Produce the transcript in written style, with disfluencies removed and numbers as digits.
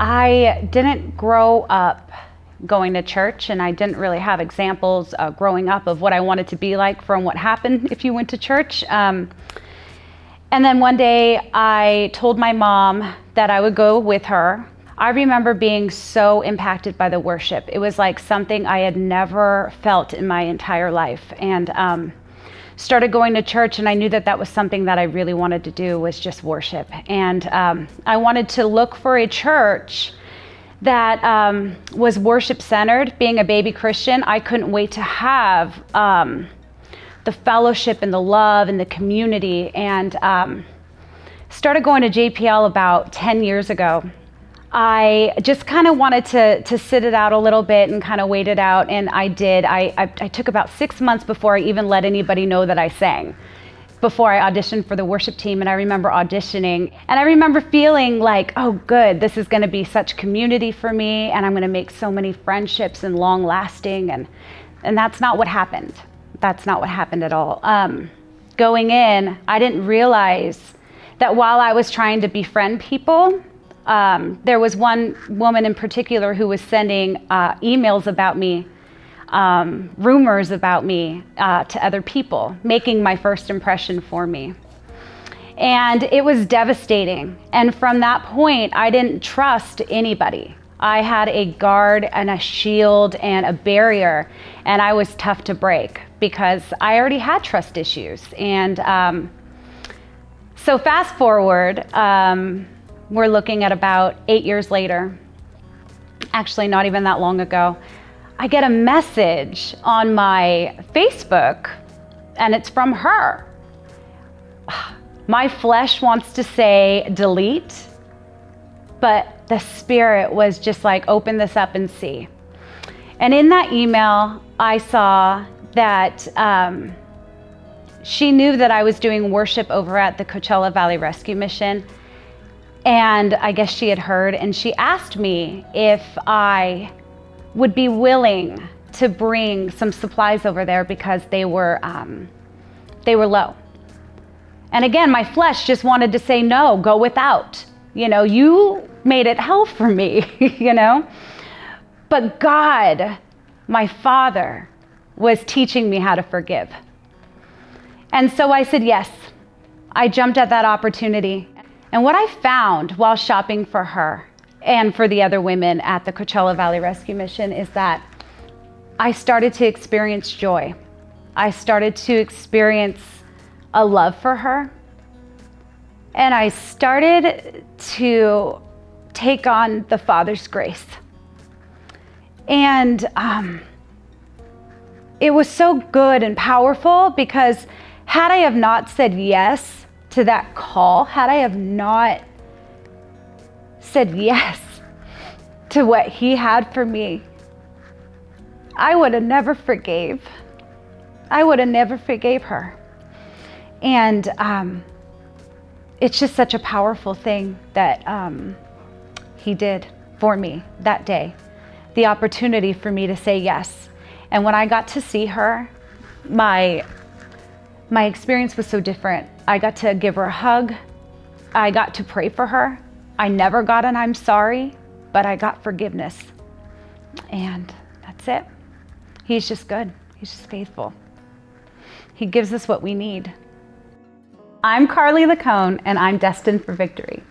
I didn't grow up going to church, and I didn't really have examples growing up of what I wanted to be like from what happened if you went to church. And then one day I told my mom that I would go with her. I remember being so impacted by the worship. It was like something I had never felt in my entire life. And started going to church, and I knew that that was something that I really wanted to do, was just worship. And I wanted to look for a church that was worship centered. Being a baby Christian, I couldn't wait to have the fellowship and the love and the community, and started going to JPL about 10 years ago. I just kind of wanted to sit it out a little bit and kind of wait it out, and I did. I took about 6 months before I even let anybody know that I sang, before I auditioned for the worship team. And I remember auditioning, and I remember feeling like, oh good, this is going to be such community for me, and I'm going to make so many friendships and long lasting, and that's not what happened. That's not what happened at all. Going in, I didn't realize that while I was trying to befriend people, there was one woman in particular who was sending emails about me, rumors about me to other people, making my first impression for me. And it was devastating. And from that point, I didn't trust anybody. I had a guard and a shield and a barrier, and I was tough to break because I already had trust issues. And so fast forward, we're looking at about 8 years later, actually not even that long ago, I get a message on my Facebook, and it's from her. My flesh wants to say delete, but the spirit was just like, open this up and see. And in that email, I saw that she knew that I was doing worship over at the Coachella Valley Rescue Mission. And I guess she had heard, and she asked me if I would be willing to bring some supplies over there because they were low. And again, my flesh just wanted to say, no, go without. You know, you made it hell for me, you know? But God, my Father, was teaching me how to forgive. And so I said yes. I jumped at that opportunity. And what I found while shopping for her and for the other women at the Coachella Valley Rescue Mission is that I started to experience joy. I started to experience a love for her. And I started to take on the Father's grace. And it was so good and powerful, because had I have not said yes to that call, had I have not said yes to what He had for me, I would have never forgave. I would have never forgave her. And it's just such a powerful thing that He did for me that day. The opportunity for me to say yes. And when I got to see her, my experience was so different. I got to give her a hug. I got to pray for her. I never got an I'm sorry, but I got forgiveness. And that's it. He's just good. He's just faithful. He gives us what we need. I'm Carly Lacone, and I'm destined for victory.